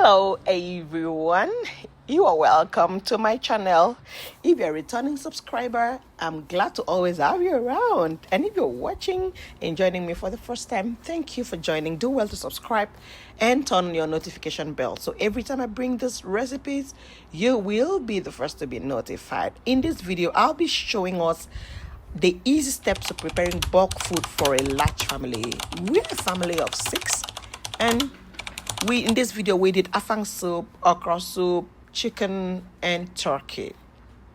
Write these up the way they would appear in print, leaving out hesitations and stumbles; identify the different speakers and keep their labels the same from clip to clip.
Speaker 1: Hello everyone, you are welcome to my channel. If you're a returning subscriber, I'm glad to always have you around. And if you're watching and joining me for the first time, thank you for joining. Do well to subscribe and turn on your notification bell, so every time I bring these recipes, you will be the first to be notified. In this video, I'll be showing us the easy steps of preparing bulk food for a large family. We're a family of 6, and in this video we did afang soup, okro soup, chicken, and turkey.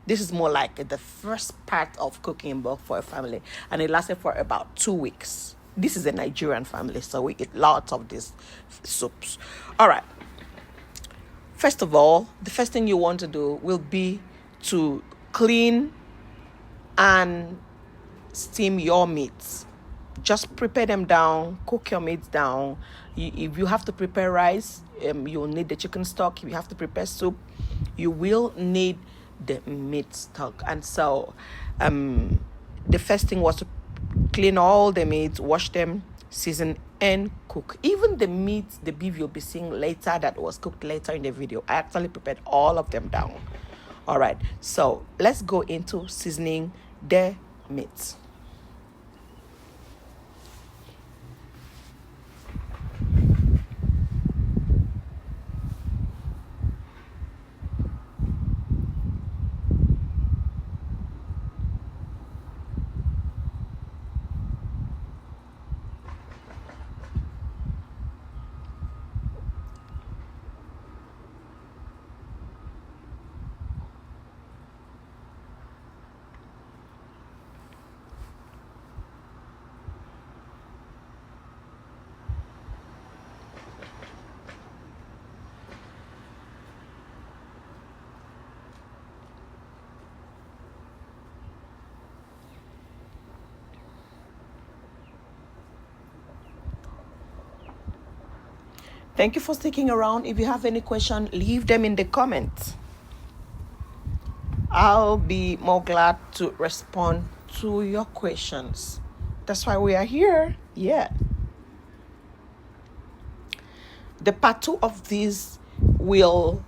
Speaker 1: This is more like the first part of cooking in bulk for a family, and it lasted for about 2 weeks. This is a Nigerian family, so we eat lots of these soups. All right, first of all, the first thing you want to do will be to clean and steam your meats. Just prepare them down, cook your meats down. If you have to prepare rice, you'll need the chicken stock. If you have to prepare soup, you will need the meat stock. And so the first thing was to clean all the meats, wash them, season, and cook. Even the meat, the beef you'll be seeing later that was cooked later in the video, I actually prepared all of them down. All right, so let's go into seasoning the meat. Thank you for sticking around. If you have any question, leave them in the comments. I'll be more glad to respond to your questions. That's why we are here. Yeah. The part 2 of this will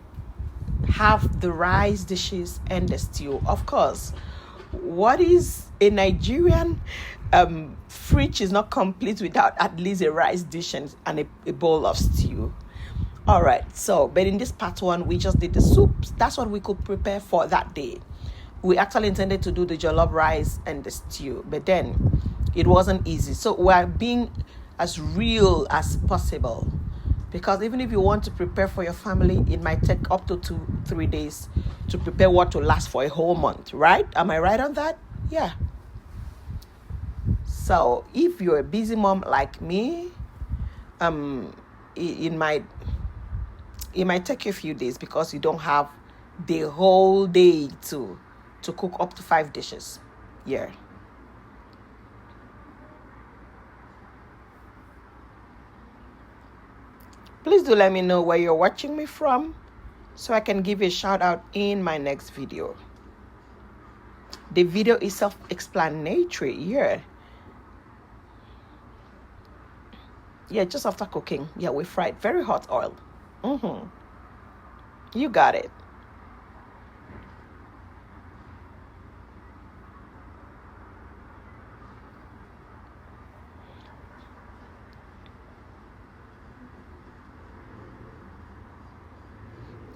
Speaker 1: have the rice dishes and the stew. Of course, what is a Nigerian fridge is not complete without at least a rice dish and a bowl of stew. All right, so but in this part 1 we just did the soups. That's what we could prepare for that day. We actually intended to do the jollof rice and the stew, but then it wasn't easy, so we're being as real as possible, because even if you want to prepare for your family, it might take up to 2-3 days to prepare what to last for a whole month, right? Am I right on that? Yeah. So if you're a busy mom like me, it might take you a few days, because you don't have the whole day to cook up to 5 dishes. Yeah. Please do let me know where you're watching me from, so I can give you a shout out in my next video. The video is self-explanatory. Yeah, just after cooking, yeah, we fried very hot oil. You got it.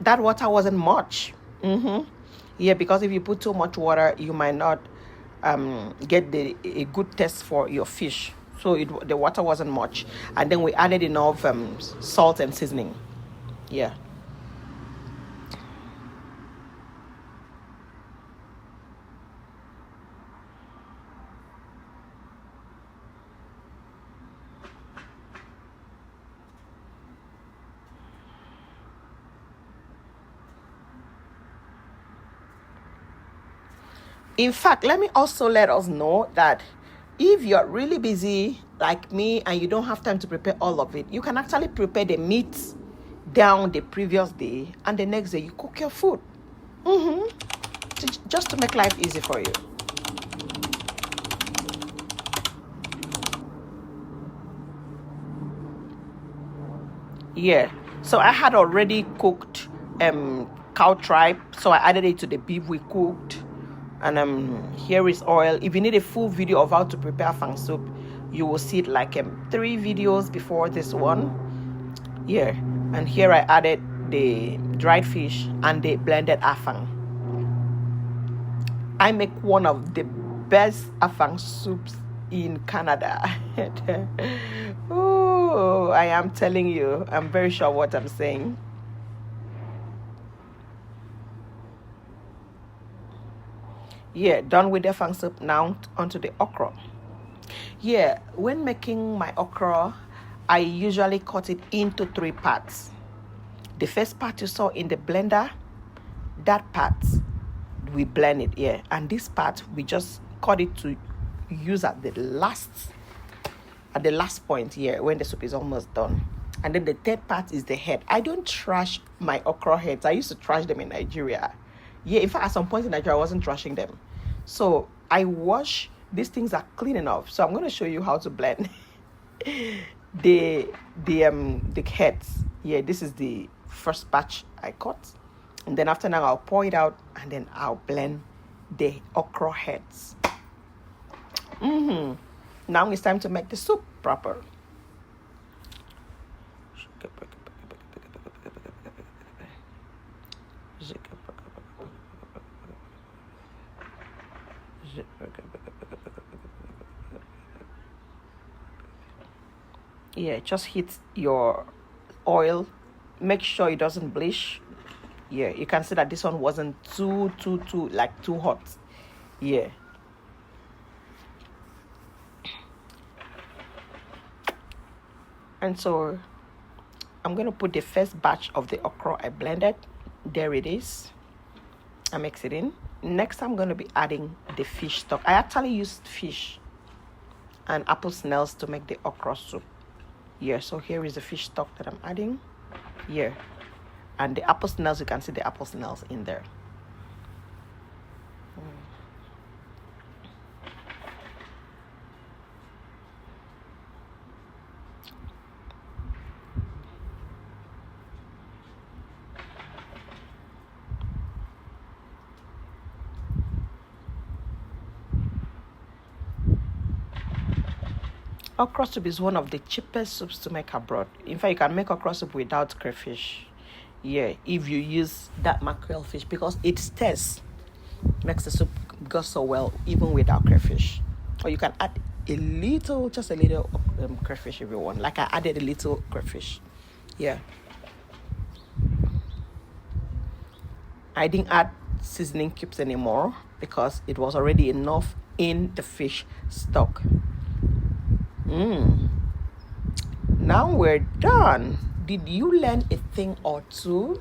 Speaker 1: That water wasn't much. Yeah, because if you put too much water, you might not get a good taste for your fish. So the water wasn't much, and then we added enough salt and seasoning. Yeah. In fact, let me also let us know that if you're really busy like me and you don't have time to prepare all of it, you can actually prepare the meat down the previous day, and the next day you cook your food. Just to make life easy for you. Yeah, So I had already cooked cow tripe, so I added it to the beef we cooked. And here is oil. If you need a full video of how to prepare afang soup, you will see it like 3 videos before this one. Yeah, and here I added the dried fish and the blended afang. I make one of the best afang soups in Canada. Oh, I am telling you, I'm very sure what I'm saying. Yeah, done with the afang soup. Now onto the okra. Yeah, when making my okra, I usually cut it into 3 parts. The first part you saw in the blender, that part we blend it, yeah, and this part we just cut it to use at the last point here when the soup is almost done. And then the third part is the head. I don't trash my okra heads. I used to trash them in Nigeria. Yeah, in fact, at some point in Nigeria I wasn't trashing them, so I wash. These things are clean enough, so I'm going to show you how to blend the heads. Yeah, this is the first batch I cut, and then after that I'll pour it out, and then I'll blend the okra heads. Now it's time to make the soup proper. Yeah, just heat your oil. Make sure it doesn't bleach. Yeah, you can see that this one wasn't too hot. Yeah. And so I'm going to put the first batch of the okra I blended. There it is. I mix it in. Next, I'm going to be adding the fish stock. I actually used fish and apple snails to make the okra soup. Yeah, so here is the fish stock that I'm adding. Yeah. And the apple snails, you can see the apple snails in there. Okra soup is one of the cheapest soups to make abroad. In fact, you can make okra soup without crayfish. Yeah, if you use that mackerel fish, because it stirs, makes the soup go so well even without crayfish. Or you can add just a little crayfish if you want. Like I added a little crayfish. Yeah. I didn't add seasoning cubes anymore because it was already enough in the fish stock. Now we're done. Did you learn a thing or two?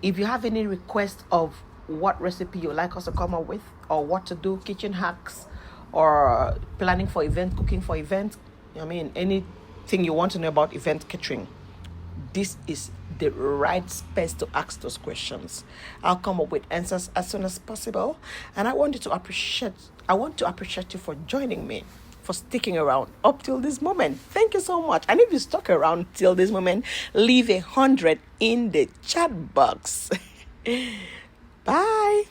Speaker 1: If you have any request of what recipe you like us to come up with, or what to do, kitchen hacks, or planning for event, cooking for events, anything you want to know about event catering, this is the right space to ask those questions. I'll come up with answers as soon as possible. And I want to appreciate you for joining me, for sticking around up till this moment. Thank you so much. And if you stuck around till this moment, leave 100 in the chat box. Bye.